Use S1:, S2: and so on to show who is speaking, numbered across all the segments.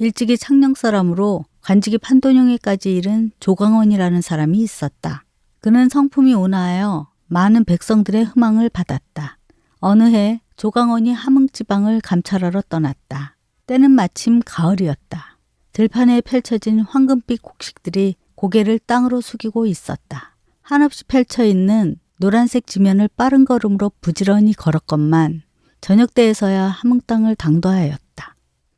S1: 일찍이 창녕 사람으로 관직이 판돈형에까지 이른 조광원이라는 사람이 있었다. 그는 성품이 온화하여 많은 백성들의 희망을 받았다. 어느 해 조광원이 함흥지방을 감찰하러 떠났다. 때는 마침 가을이었다. 들판에 펼쳐진 황금빛 곡식들이 고개를 땅으로 숙이고 있었다. 한없이 펼쳐있는 노란색 지면을 빠른 걸음으로 부지런히 걸었건만 저녁 때에서야 함흥 땅을 당도하였다.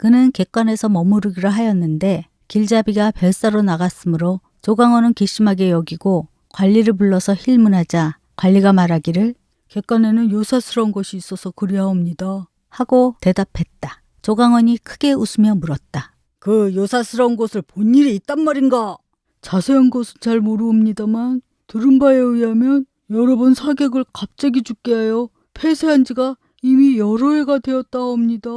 S1: 그는 객관에서 머무르기로 하였는데 길잡이가 별사로 나갔으므로 조광원은 괘씸하게 여기고 관리를 불러서 힐문하자 관리가 말하기를 객관에는 요사스러운 것이 있어서 그리하옵니다 하고 대답했다. 조광원이 크게 웃으며 물었다. 그 요사스러운 곳을 본 일이 있단 말인가? 자세한 것은 잘 모르옵니다만 들은 바에 의하면 여러 번 사객을 갑자기 죽게 하여 폐쇄한 지가 이미 여러 해가 되었다옵니다.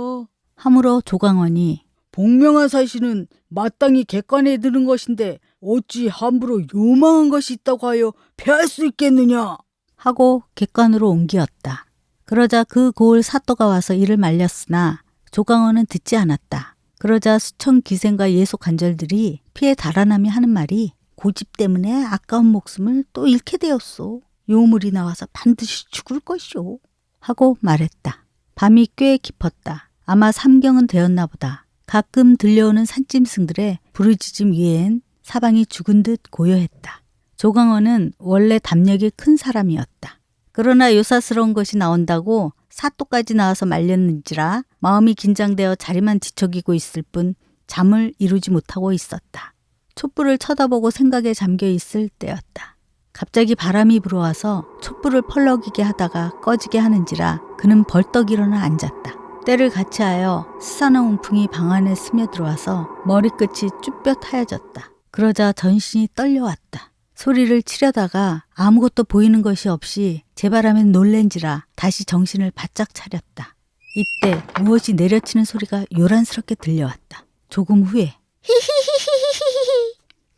S1: 하물어 조광원이 복명한 사실은 마땅히 객관에 드는 것인데 어찌 함부로 요망한 것이 있다고 하여 패할 수 있겠느냐? 하고 객관으로 옮기었다. 그러자 그 고을 사또가 와서 이를 말렸으나 조광원은 듣지 않았다. 그러자 수천 기생과 예속 관절들이 피에 달아나며 하는 말이 고집 때문에 아까운 목숨을 또 잃게 되었소. 요물이 나와서 반드시 죽을 것이오. 하고 말했다. 밤이 꽤 깊었다. 아마 삼경은 되었나 보다. 가끔 들려오는 산짐승들의 부르짖음 위엔 사방이 죽은 듯 고요했다. 조광원은 원래 담력이 큰 사람이었다. 그러나 요사스러운 것이 나온다고 사또까지 나와서 말렸는지라 마음이 긴장되어 자리만 뒤척이고 있을 뿐 잠을 이루지 못하고 있었다. 촛불을 쳐다보고 생각에 잠겨 있을 때였다. 갑자기 바람이 불어와서 촛불을 펄럭이게 하다가 꺼지게 하는지라 그는 벌떡 일어나 앉았다. 때를 같이하여 스산한 움풍이 방 안에 스며들어와서 머리끝이 쭈뼛 하얘졌다. 그러자 전신이 떨려왔다. 소리를 치려다가 아무것도 보이는 것이 없이 제바람엔 놀랜지라 다시 정신을 바짝 차렸다. 이때 무엇이 내려치는 소리가 요란스럽게 들려왔다. 조금 후에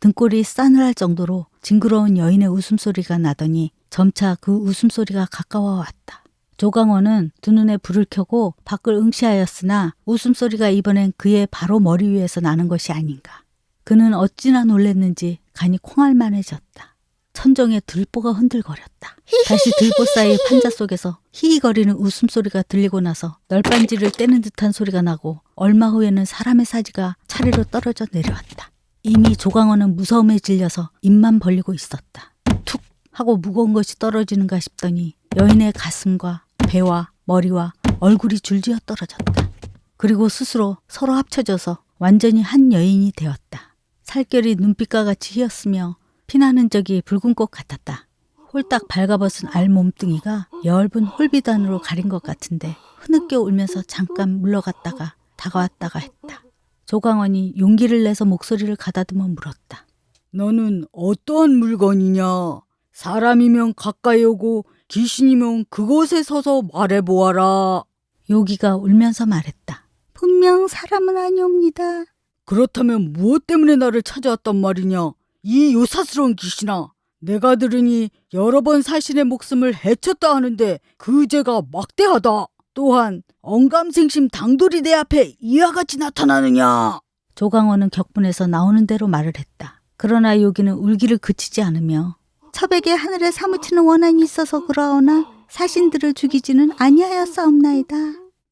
S1: 등골이 싸늘할 정도로 징그러운 여인의 웃음소리가 나더니 점차 그 웃음소리가 가까워 왔다. 조광원은 두 눈에 불을 켜고 밖을 응시하였으나 웃음소리가 이번엔 그의 바로 머리 위에서 나는 것이 아닌가. 그는 어찌나 놀랐는지 간이 콩알만해졌다. 천정에 들보가 흔들거렸다. 다시 들보 사이의 판자 속에서 히히거리는 웃음소리가 들리고 나서 널빤지를 떼는 듯한 소리가 나고 얼마 후에는 사람의 사지가 차례로 떨어져 내려왔다. 이미 조광원은 무서움에 질려서 입만 벌리고 있었다. 툭 하고 무거운 것이 떨어지는가 싶더니 여인의 가슴과 배와 머리와 얼굴이 줄지어 떨어졌다. 그리고 스스로 서로 합쳐져서 완전히 한 여인이 되었다. 살결이 눈빛과 같이 휘었으며 피나는 적이 붉은 꽃 같았다. 홀딱 발가벗은 알 몸뚱이가 엷은 홀빛 안으로 가린 것 같은데 흐느껴 울면서 잠깐 물러갔다가 다가왔다가 했다. 조광원이 용기를 내서 목소리를 가다듬어 물었다. 너는 어떠한 물건이냐? 사람이면 가까이 오고 귀신이면 그곳에 서서 말해보아라. 요기가 울면서 말했다. 분명 사람은 아니옵니다. 그렇다면 무엇 때문에 나를 찾아왔단 말이냐? 이 요사스러운 귀신아. 내가 들으니 여러 번 사신의 목숨을 해쳤다 하는데 그 죄가 막대하다. 또한 언감생심 당돌이 내 앞에 이와 같이 나타나느냐? 조광원은 격분해서 나오는 대로 말을 했다. 그러나 요기는 울기를 그치지 않으며 첩에게 하늘에 사무치는 원한이 있어서 그러하오나 사신들을 죽이지는 아니하였사옵나이다.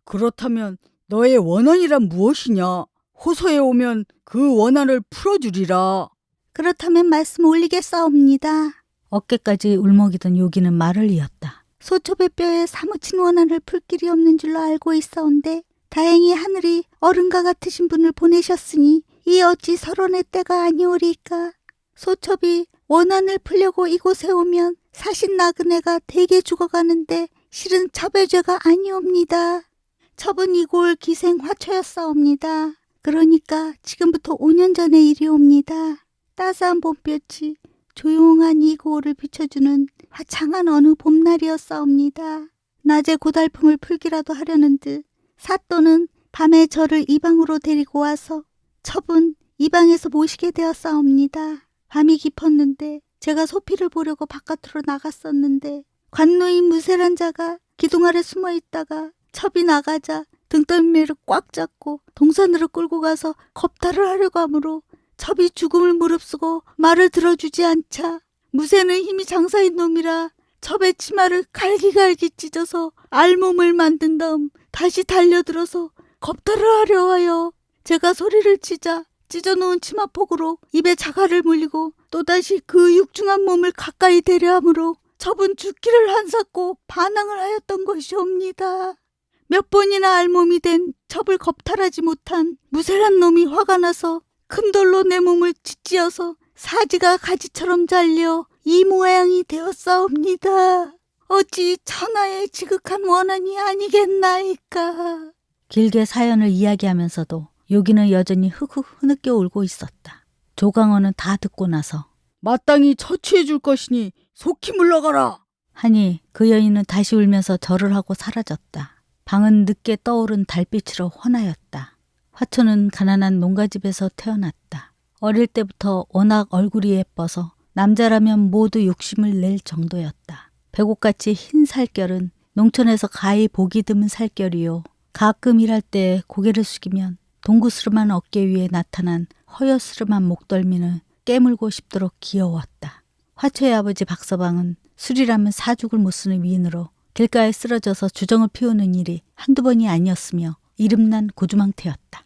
S1: 그렇다면 너의 원한이란 무엇이냐? 호소에 오면 그 원한을 풀어주리라. 그렇다면 말씀 올리겠사옵니다. 어깨까지 울먹이던 요기는 말을 이었다. 소첩의 뼈에 사무친 원한을 풀 길이 없는 줄로 알고 있사온데 다행히 하늘이 어른과 같으신 분을 보내셨으니 이 어찌 서론의 때가 아니오리까. 소첩이 원한을 풀려고 이곳에 오면 사신 나그네가 대개 죽어가는데 실은 첩의 죄가 아니옵니다. 첩은 이골 기생 화초였사옵니다. 그러니까 지금부터 5년 전의 일이옵니다. 따스한 봄볕이 조용한 이 고을을 비춰주는 화창한 어느 봄날이었사옵니다. 낮에 고달픔을 풀기라도 하려는 듯 사또는 밤에 저를 이 방으로 데리고 와서 첩은 이 방에서 모시게 되었사옵니다. 밤이 깊었는데 제가 소피를 보려고 바깥으로 나갔었는데 관노인 무쇠란 자가 기둥 아래 숨어 있다가 첩이 나가자 등떠미를 꽉 잡고 동산으로 끌고 가서 겁탈을 하려고 하므로 첩이 죽음을 무릅쓰고 말을 들어주지 않자 무쇠는 힘이 장사인 놈이라 첩의 치마를 갈기갈기 찢어서 알몸을 만든 다음 다시 달려들어서 겁탈을 하려 하여 제가 소리를 치자 찢어놓은 치마폭으로 입에 자갈을 물리고 또다시 그 육중한 몸을 가까이 대려 하므로 첩은 죽기를 한샀고 반항을 하였던 것이옵니다. 몇 번이나 알몸이 된 첩을 겁탈하지 못한 무쇠란 놈이 화가 나서 큰 돌로 내 몸을 짓지어서 사지가 가지처럼 잘려 이 모양이 되었사옵니다. 어찌 천하의 지극한 원한이 아니겠나이까. 길게 사연을 이야기하면서도 요기는 여전히 흑흑 흐느껴 울고 있었다. 조강원은 다 듣고 나서
S2: 마땅히 처치해 줄 것이니 속히 물러가라
S1: 하니 그 여인은 다시 울면서 절을 하고 사라졌다. 방은 늦게 떠오른 달빛으로 환하였다. 화초는 가난한 농가집에서 태어났다. 어릴 때부터 워낙 얼굴이 예뻐서 남자라면 모두 욕심을 낼 정도였다. 배곡같이 흰 살결은 농촌에서 가히 보기 드문 살결이요. 가끔 일할 때 고개를 숙이면 동구스름한 어깨 위에 나타난 허여스름한 목덜미는 깨물고 싶도록 귀여웠다. 화초의 아버지 박서방은 술이라면 사죽을 못 쓰는 위인으로 길가에 쓰러져서 주정을 피우는 일이 한두 번이 아니었으며 이름난 고주망태였다.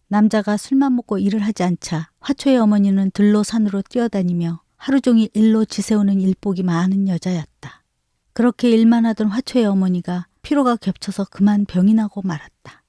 S1: 남자가 술만 먹고 일을 하지 않자 화초의 어머니는 들로 산으로 뛰어다니며 하루 종일 일로 지새우는 일복이 많은 여자였다. 그렇게 일만 하던 화초의 어머니가 피로가 겹쳐서 그만 병이 나고 말았다.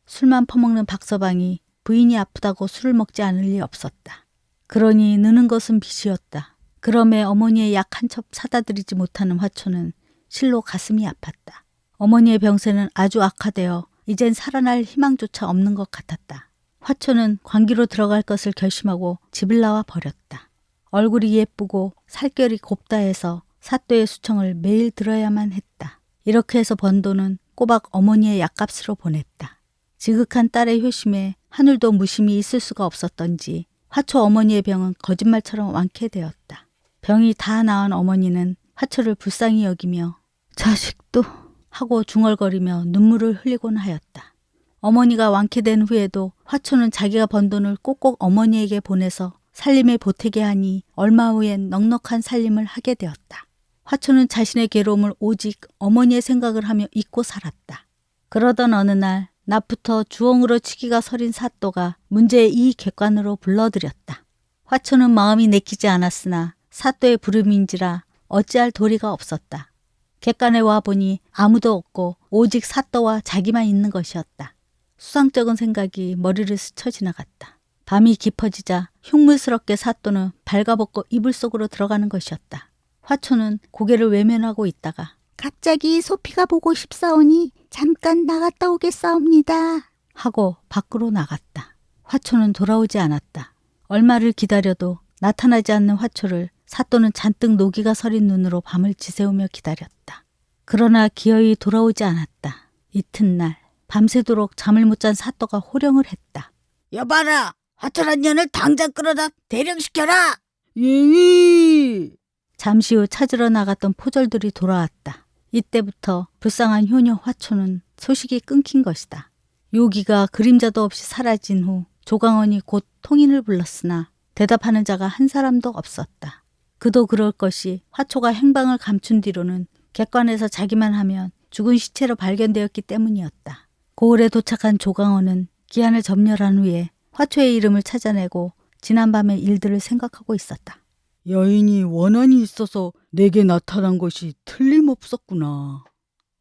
S1: 술만 퍼먹는 박서방이 부인이 아프다고 술을 먹지 않을 리 없었다. 그러니 느는 것은 빚이었다. 그럼에 어머니의 약 한 첩 사다 드리지 못하는 화초는 실로 가슴이 아팠다. 어머니의 병세는 아주 악화되어 이젠 살아날 희망조차 없는 것 같았다. 화초는 관기로 들어갈 것을 결심하고 집을 나와 버렸다. 얼굴이 예쁘고 살결이 곱다 해서 사또의 수청을 매일 들어야만 했다. 이렇게 해서 번 돈은 꼬박 어머니의 약값으로 보냈다. 지극한 딸의 효심에 하늘도 무심히 있을 수가 없었던지 화초 어머니의 병은 거짓말처럼 완쾌되었다. 병이 다 나은 어머니는 화초를 불쌍히 여기며 자식도 하고 중얼거리며 눈물을 흘리곤 하였다. 어머니가 완쾌된 후에도 화초는 자기가 번 돈을 꼭꼭 어머니에게 보내서 살림에 보태게 하니 얼마 후엔 넉넉한 살림을 하게 되었다. 화초는 자신의 괴로움을 오직 어머니의 생각을 하며 잊고 살았다. 그러던 어느 날 낮부터 주엉으로 치기가 서린 사또가 문제의 이 객관으로 불러들였다. 화초는 마음이 내키지 않았으나 사또의 부름인지라 어찌할 도리가 없었다. 객관에 와보니 아무도 없고 오직 사또와 자기만 있는 것이었다. 수상쩍은 생각이 머리를 스쳐 지나갔다. 밤이 깊어지자 흉물스럽게 사또는 발가벗고 이불 속으로 들어가는 것이었다. 화초는 고개를 외면하고 있다가
S3: 갑자기 소피가 보고 싶사오니 잠깐 나갔다 오겠사옵니다
S1: 하고 밖으로 나갔다. 화초는 돌아오지 않았다. 얼마를 기다려도 나타나지 않는 화초를 사또는 잔뜩 노기가 서린 눈으로 밤을 지새우며 기다렸다. 그러나 기어이 돌아오지 않았다. 이튿날 밤새도록 잠을 못 잔 사또가 호령을 했다.
S2: 여봐라 화천한 년을 당장 끌어다 대령시켜라 예이
S1: 잠시 후 찾으러 나갔던 포졸들이 돌아왔다. 이때부터 불쌍한 효녀 화초는 소식이 끊긴 것이다. 요기가 그림자도 없이 사라진 후 조강원이 곧 통인을 불렀으나 대답하는 자가 한 사람도 없었다. 그도 그럴 것이 화초가 행방을 감춘 뒤로는 객관에서 자기만 하면 죽은 시체로 발견되었기 때문이었다. 고을에 도착한 조강원은 기한을 점렬한 후에 화초의 이름을 찾아내고 지난밤의 일들을 생각하고 있었다.
S2: 여인이 원한이 있어서 내게 나타난 것이 틀림없었구나.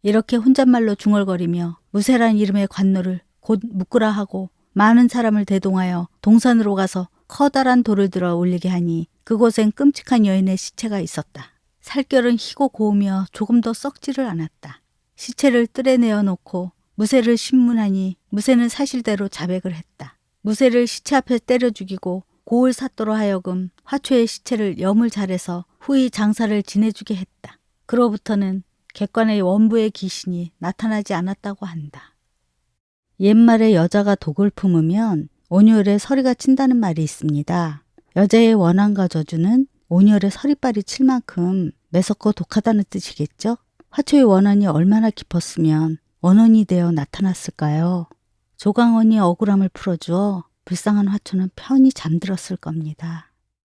S1: 이렇게 혼잣말로 중얼거리며 무쇠란 이름의 관노를 곧 묶으라 하고 많은 사람을 대동하여 동산으로 가서 커다란 돌을 들어 올리게 하니 그곳엔 끔찍한 여인의 시체가 있었다. 살결은 희고 고우며 조금 더 썩지를 않았다. 시체를 뜰에 내어놓고 무쇠를 신문하니 무쇠는 사실대로 자백을 했다. 무쇠를 시체 앞에 때려 죽이고 고을 사또로 하여금 화초의 시체를 염을 잘해서 후이 장사를 지내주게 했다. 그로부터는 객관의 원부의 귀신이 나타나지 않았다고 한다. 옛말에 여자가 독을 품으면 온열에 서리가 친다는 말이 있습니다. 여자의 원한과 저주는 온열에 서리빨이 칠 만큼 매섭고 독하다는 뜻이겠죠? 화초의 원한이 얼마나 깊었으면 원혼이 되어 나타났을까요? 조강원이 억울함을 풀어주어 불쌍한 화초는 편히 잠들었을 겁니다.